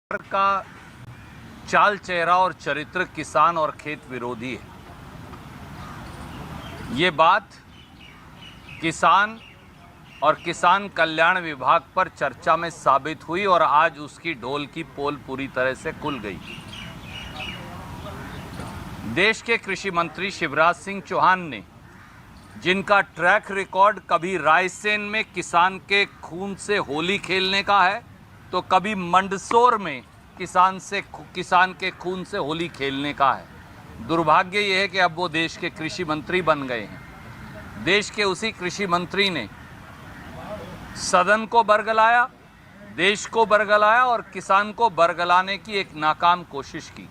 का चाल चेहरा और चरित्र किसान और खेत विरोधी है। ये बात किसान और किसान कल्याण विभाग पर चर्चा में साबित हुई और आज उसकी ढोल की पोल पूरी तरह से खुल गई। देश के कृषि मंत्री शिवराज सिंह चौहान ने, जिनका ट्रैक रिकॉर्ड कभी रायसेन में किसान के खून से होली खेलने का है तो कभी मंदसौर में किसान के खून से होली खेलने का है, दुर्भाग्य यह है कि अब वो देश के कृषि मंत्री बन गए हैं। देश के उसी कृषि मंत्री ने सदन को बरगलाया, देश को बरगलाया और किसान को बरगलाने की एक नाकाम कोशिश की।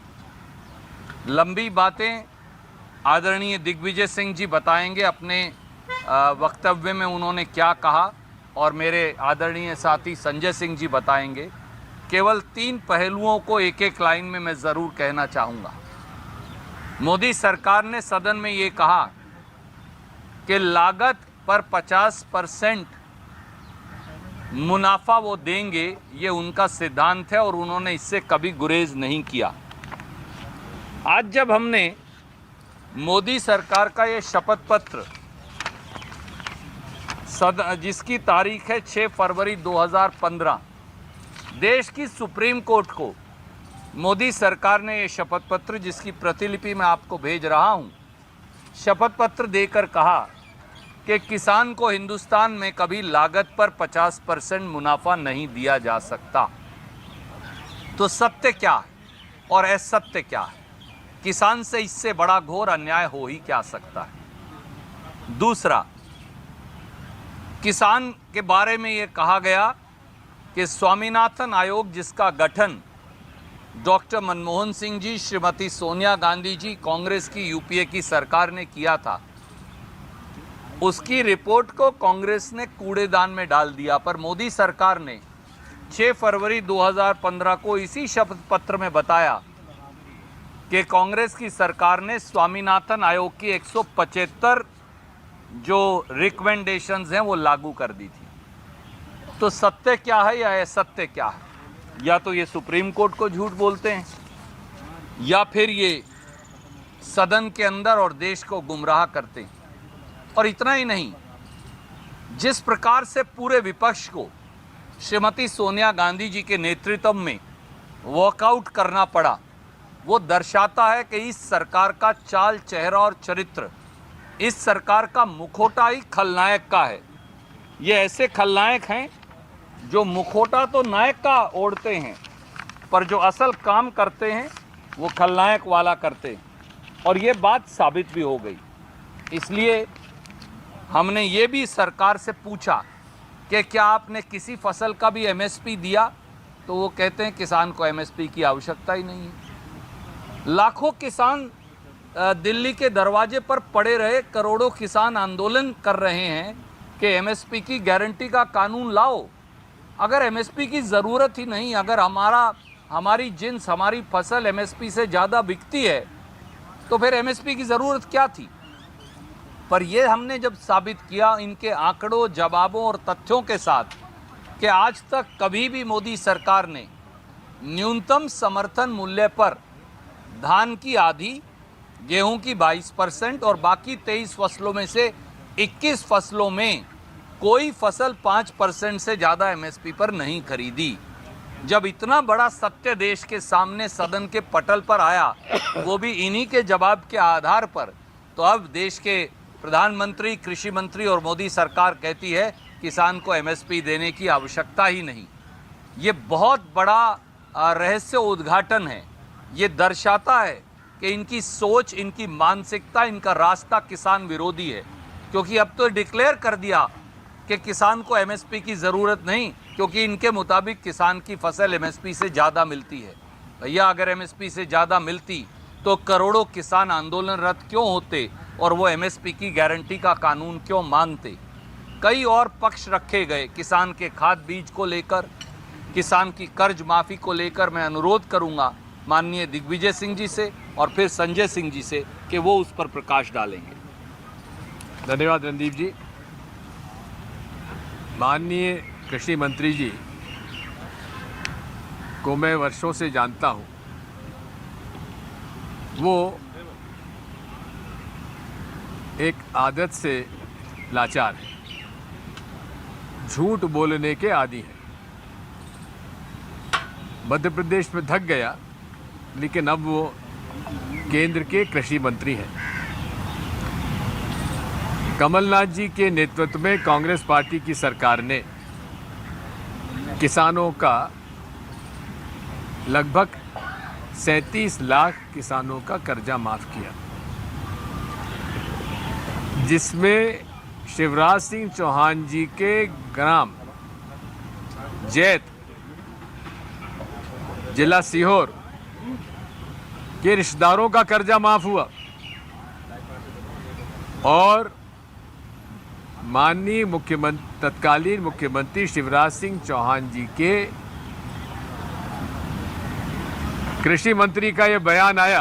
लंबी बातें आदरणीय दिग्विजय सिंह जी बताएंगे, अपने वक्तव्य में उन्होंने क्या कहा, और मेरे आदरणीय साथी संजय सिंह जी बताएंगे। केवल 3 पहलुओं को एक एक लाइन में मैं ज़रूर कहना चाहूँगा। मोदी सरकार ने सदन में ये कहा कि लागत पर 50% मुनाफा वो देंगे, ये उनका सिद्धांत है और उन्होंने इससे कभी गुरेज नहीं किया। आज जब हमने मोदी सरकार का ये शपथ पत्र जिसकी तारीख है 6 फरवरी 2015, देश की सुप्रीम कोर्ट को मोदी सरकार ने ये शपथ पत्र, जिसकी प्रतिलिपि मैं आपको भेज रहा हूँ, शपथ पत्र देकर कहा कि किसान को हिंदुस्तान में कभी लागत पर 50% मुनाफा नहीं दिया जा सकता। तो सत्य क्या है और असत्य क्या है? किसान से इससे बड़ा घोर अन्याय हो ही क्या सकता है? दूसरा, किसान के बारे में ये कहा गया कि स्वामीनाथन आयोग, जिसका गठन डॉक्टर मनमोहन सिंह जी, श्रीमती सोनिया गांधी जी, कांग्रेस की यूपीए की सरकार ने किया था, उसकी रिपोर्ट को कांग्रेस ने कूड़ेदान में डाल दिया। पर मोदी सरकार ने 6 फरवरी 2015 को इसी शपथ पत्र में बताया कि कांग्रेस की सरकार ने स्वामीनाथन आयोग की 175 जो रिकमेंडेशंस हैं वो लागू कर दी थी। तो सत्य क्या है या असत्य क्या है? या तो ये सुप्रीम कोर्ट को झूठ बोलते हैं या फिर ये सदन के अंदर और देश को गुमराह करते हैं। और इतना ही नहीं, जिस प्रकार से पूरे विपक्ष को श्रीमती सोनिया गांधी जी के नेतृत्व में वॉकआउट करना पड़ा, वो दर्शाता है कि इस सरकार का चाल चेहरा और चरित्र, इस सरकार का मुखौटा ही खलनायक का है। ये ऐसे खलनायक हैं जो मुखौटा तो नायक का ओढ़ते हैं, पर जो असल काम करते हैं वो खलनायक वाला करते हैं। और ये बात साबित भी हो गई। इसलिए हमने ये भी सरकार से पूछा कि क्या आपने किसी फसल का भी एमएसपी दिया? तो वो कहते हैं किसान को एमएसपी की आवश्यकता ही नहीं है। लाखों किसान दिल्ली के दरवाजे पर पड़े रहे, करोड़ों किसान आंदोलन कर रहे हैं कि एमएसपी की गारंटी का कानून लाओ। अगर एमएसपी की ज़रूरत ही नहीं, अगर हमारी जिन्स, हमारी फसल एमएसपी से ज़्यादा बिकती है, तो फिर एमएसपी की ज़रूरत क्या थी? पर ये हमने जब साबित किया इनके आंकड़ों, जवाबों और तथ्यों के साथ कि आज तक कभी भी मोदी सरकार ने न्यूनतम समर्थन मूल्य पर धान की आधी, गेहूं की 22% और बाकी 23 फसलों में से 21 फसलों में कोई फसल 5% से ज़्यादा एमएसपी पर नहीं खरीदी। जब इतना बड़ा सत्य देश के सामने सदन के पटल पर आया, वो भी इन्हीं के जवाब के आधार पर, तो अब देश के प्रधानमंत्री, कृषि मंत्री और मोदी सरकार कहती है किसान को एमएसपी देने की आवश्यकता ही नहीं। ये बहुत बड़ा रहस्य उद्घाटन है। ये दर्शाता है कि इनकी सोच, इनकी मानसिकता, इनका रास्ता किसान विरोधी है। क्योंकि अब तो डिक्लेयर कर दिया कि किसान को एमएसपी की ज़रूरत नहीं, क्योंकि इनके मुताबिक किसान की फसल एमएसपी से ज़्यादा मिलती है। भैया, अगर एमएसपी से ज़्यादा मिलती तो करोड़ों किसान आंदोलनरत क्यों होते और वो एमएसपी की गारंटी का कानून क्यों मांगते? कई और पक्ष रखे गए किसान के खाद बीज को लेकर, किसान की कर्ज माफ़ी को लेकर। मैं अनुरोध करूँगा माननीय दिग्विजय सिंह जी से और फिर संजय सिंह जी से कि वो उस पर प्रकाश डालेंगे। धन्यवाद रणदीप जी। माननीय कृषि मंत्री जी को मैं वर्षों से जानता हूँ, वो एक आदत से लाचार है, झूठ बोलने के आदी है। मध्य प्रदेश में धक गया, लेकिन अब वो केंद्र के कृषि मंत्री हैं। कमलनाथ जी के नेतृत्व में कांग्रेस पार्टी की सरकार ने किसानों का लगभग 37 लाख किसानों का कर्जा माफ किया, जिसमें शिवराज सिंह चौहान जी के ग्राम जैत, जिला सीहोर के रिश्तेदारों का कर्जा माफ हुआ और माननीय तत्कालीन मुख्यमंत्री शिवराज सिंह चौहान जी के कृषि मंत्री का यह बयान आया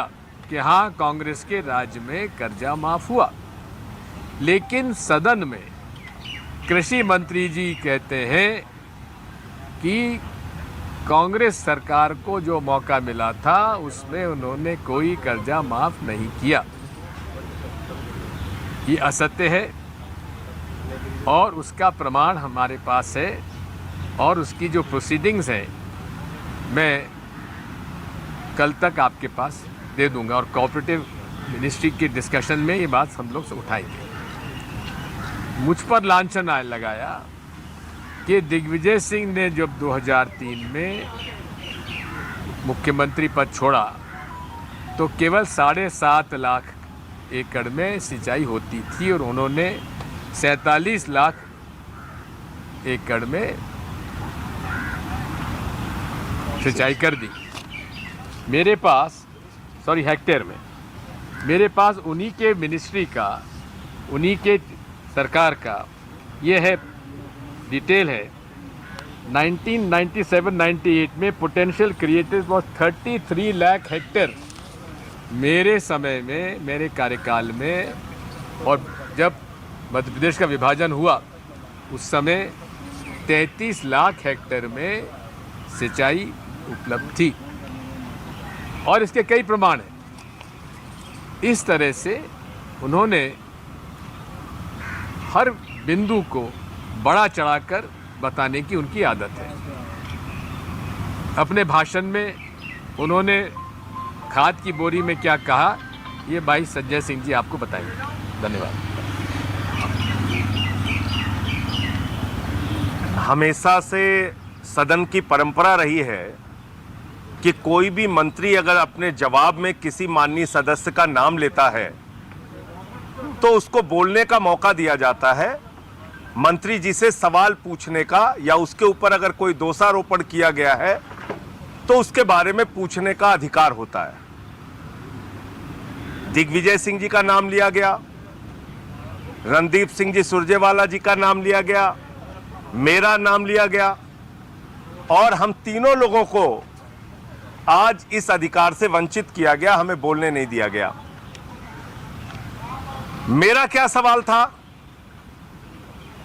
कि हाँ, कांग्रेस के राज्य में कर्जा माफ हुआ। लेकिन सदन में कृषि मंत्री जी कहते हैं कि कांग्रेस सरकार को जो मौका मिला था उसमें उन्होंने कोई कर्जा माफ नहीं किया। ये असत्य है और उसका प्रमाण हमारे पास है और उसकी जो प्रोसीडिंग्स हैं मैं कल तक आपके पास दे दूंगा और कोऑपरेटिव मिनिस्ट्री के डिस्कशन में ये बात हम लोग उठाएंगे। मुझ पर लांछन लगाया कि दिग्विजय सिंह ने जब 2003 में मुख्यमंत्री पद छोड़ा तो केवल 7.5 लाख एकड़ में सिंचाई होती थी और उन्होंने 47 लाख एकड़ में सिंचाई कर दी। मेरे पास हेक्टेयर में मेरे पास उन्हीं के मिनिस्ट्री का, उन्हीं के सरकार का ये है डिटेल है। 1997-98 में potential created was 33 lakh hectare मेरे समय में, मेरे कार्यकाल में। और जब मध्य प्रदेश का विभाजन हुआ उस समय 33 लाख हेक्टेयर में सिंचाई उपलब्ध थी और इसके कई प्रमाण हैं। इस तरह से उन्होंने हर बिंदु को बड़ा चढ़ाकर बताने की उनकी आदत है। अपने भाषण में उन्होंने खाद की बोरी में क्या कहा, ये भाई संजय सिंह जी आपको बताएंगे। धन्यवाद। हमेशा से सदन की परंपरा रही है कि कोई भी मंत्री अगर अपने जवाब में किसी माननीय सदस्य का नाम लेता है तो उसको बोलने का मौका दिया जाता है, मंत्री जी से सवाल पूछने का, या उसके ऊपर अगर कोई दोषारोपण किया गया है तो उसके बारे में पूछने का अधिकार होता है। दिग्विजय सिंह जी का नाम लिया गया, रणदीप सिंह जी सुरजेवाला जी का नाम लिया गया, मेरा नाम लिया गया और हम तीनों लोगों को आज इस अधिकार से वंचित किया गया, हमें बोलने नहीं दिया गया। मेरा क्या सवाल था?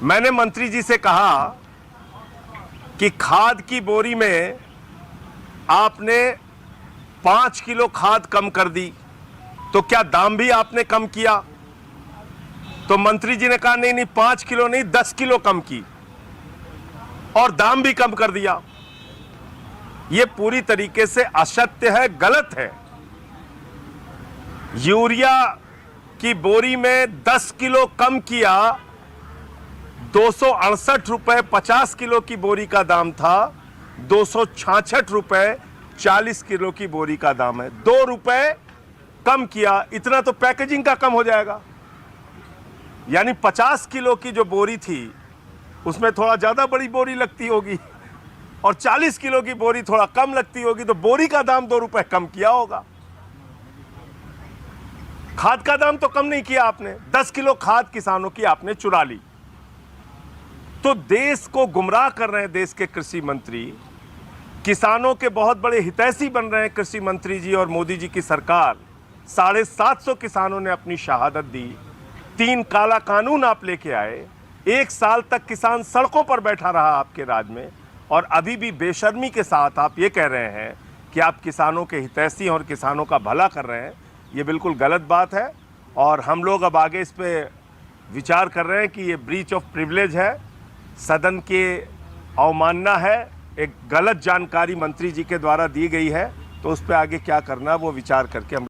मैंने मंत्री जी से कहा कि खाद की बोरी में आपने 5 किलो खाद कम कर दी, तो क्या दाम भी आपने कम किया? तो मंत्री जी ने कहा नहीं नहीं, 5 किलो नहीं 10 किलो कम की और दाम भी कम कर दिया। यह पूरी तरीके से असत्य है, गलत है। यूरिया की बोरी में 10 किलो कम किया, 268 रुपए 50 किलो की बोरी का दाम था, 266 रुपए 40 किलो की बोरी का दाम है। 2 रुपए कम किया, इतना तो पैकेजिंग का कम हो जाएगा। यानी 50 किलो की जो बोरी थी उसमें थोड़ा ज्यादा बड़ी बोरी लगती होगी और 40 किलो की बोरी थोड़ा कम लगती होगी, तो बोरी का दाम 2 रुपए कम किया होगा। खाद का दाम तो कम नहीं किया आपने, 10 किलो खाद किसानों की आपने चुरा ली। तो देश को गुमराह कर रहे हैं देश के कृषि मंत्री, किसानों के बहुत बड़े हितैषी बन रहे हैं कृषि मंत्री जी और मोदी जी की सरकार। 750 किसानों ने अपनी शहादत दी, 3 काला कानून आप लेके आए, 1 साल तक किसान सड़कों पर बैठा रहा आपके राज में, और अभी भी बेशर्मी के साथ आप ये कह रहे हैं कि आप किसानों के हितैषी और किसानों का भला कर रहे हैं, ये बिल्कुल गलत बात है। और हम लोग अब आगे इस पे विचार कर रहे हैं कि ये ब्रीच ऑफ प्रिविलेज है, सदन के अवमानना है, एक गलत जानकारी मंत्री जी के द्वारा दी गई है, तो उस पर आगे क्या करना वो विचार करके हम